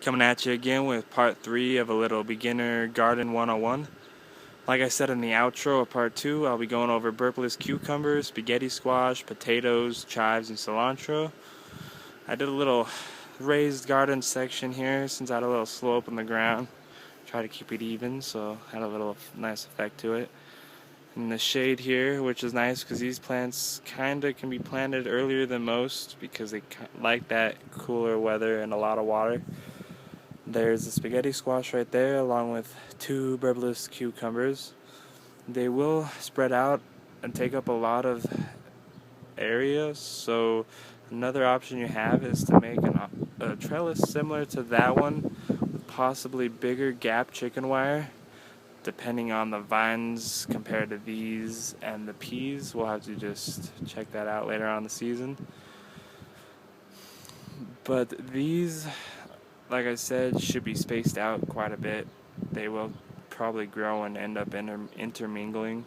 Coming at you again with part 3 of a little beginner garden 101. Like I said in the outro of part 2, I'll be going over burpless cucumbers, spaghetti squash, potatoes, chives, and cilantro. I did a little raised garden section here since I had a little slope in the ground. Try to keep it even, so had a little nice effect to it. In the shade here, which is nice because these plants kinda can be planted earlier than most because they like that cooler weather and a lot of water. There's the spaghetti squash right there, along with 2 burpless cucumbers. They will spread out and take up a lot of area, so another option you have is to make a trellis similar to that one, with possibly bigger gap chicken wire, depending on the vines compared to these and the peas. We'll have to just check that out later on in the season. But these, like I said, should be spaced out quite a bit. They will probably grow and end up intermingling.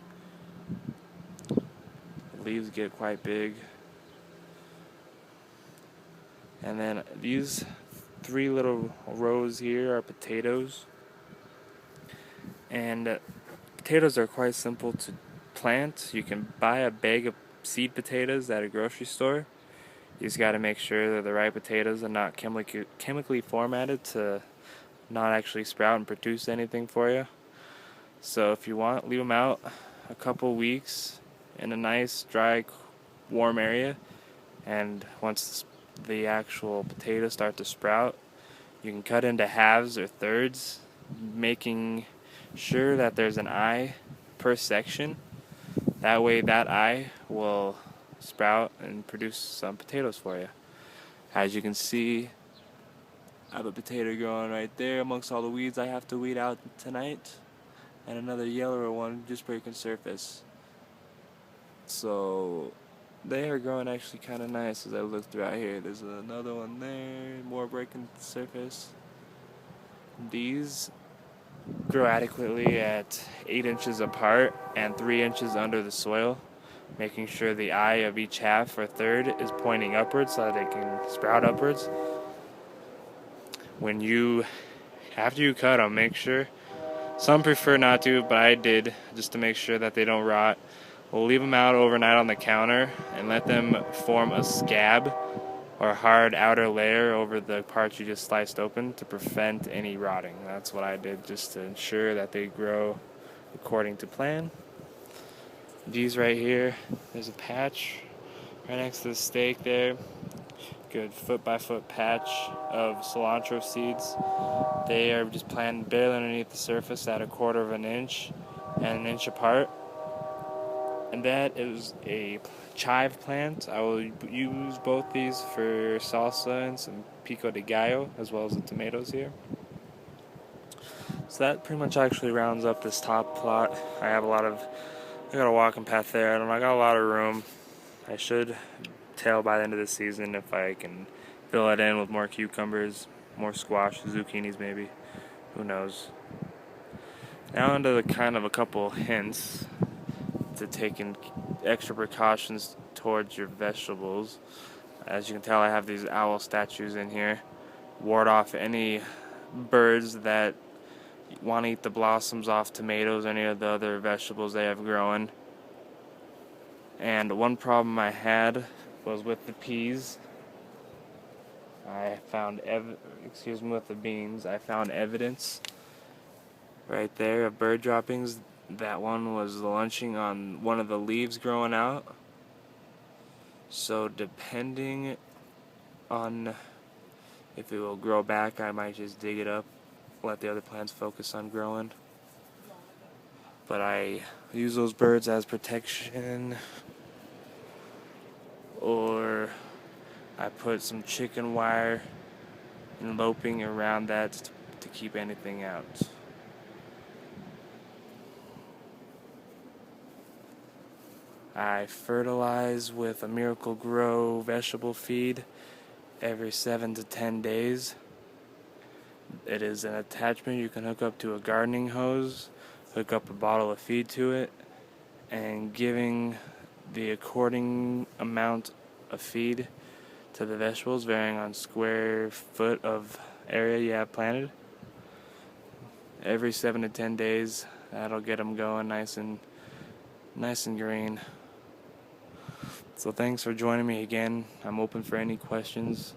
The leaves get quite big. And then these 3 little rows here are potatoes. And potatoes are quite simple to plant. You can buy a bag of seed potatoes at a grocery store. You just got to make sure they're the right potatoes and not chemically formatted to not actually sprout and produce anything for you. So if you want, leave them out a couple weeks in a nice, dry, warm area, and once the actual potatoes start to sprout, you can cut into halves or thirds, making sure that there's an eye per section. That way that eye will sprout and produce some potatoes for you. As you can see, I have a potato growing right there amongst all the weeds I have to weed out tonight, and another yellower one just breaking surface. So they are growing actually kind of nice as I look throughout here. There's another one there, more breaking surface. These grow adequately at 8 inches apart and 3 inches under the soil, making sure the eye of each half or third is pointing upwards so that they can sprout upwards. After you cut them, make sure, some prefer not to, but I did, just to make sure that they don't rot. We'll leave them out overnight on the counter and let them form a scab or hard outer layer over the parts you just sliced open to prevent any rotting. That's what I did, just to ensure that they grow according to plan. These right here, there's a patch right next to the stake there. Good foot by foot patch of cilantro seeds. They are just planted barely underneath the surface at 1/4 of an inch and an inch apart. And that is a chive plant. I will use both these for salsa and some pico de gallo, as well as the tomatoes here. So that pretty much actually rounds up this top plot. I got a walking path there, and I got a lot of room. I should tell by the end of the season if I can fill it in with more cucumbers, more squash, zucchinis maybe. Who knows? Now into the kind of a couple hints to taking extra precautions towards your vegetables. As you can tell, I have these owl statues in here. Ward off any birds that want to eat the blossoms off tomatoes or any of the other vegetables they have growing. And one problem I had was with the peas. With the beans, I found evidence right there of bird droppings. That one was lunching on one of the leaves growing out. So depending on if it will grow back, I might just dig it up, let the other plants focus on growing. But I use those birds as protection, or I put some chicken wire enveloping around that to keep anything out. I fertilize with a Miracle Grow vegetable feed every 7 to 10 days. It is an attachment you can hook up to a gardening hose, hook up a bottle of feed to it, and giving the according amount of feed to the vegetables, varying on square foot of area you have planted. Every 7 to 10 days, that'll get them going nice and green. So thanks for joining me again. I'm open for any questions.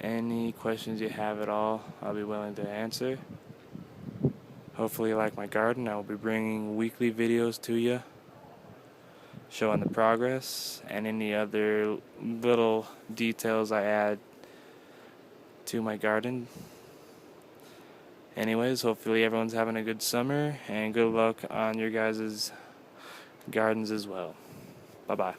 Any questions you have at all, I'll be willing to answer. Hopefully you like my garden. I will be bringing weekly videos to you, showing the progress and any other little details I add to my garden. Anyways, hopefully everyone's having a good summer, and good luck on your guys' gardens as well. Bye-bye.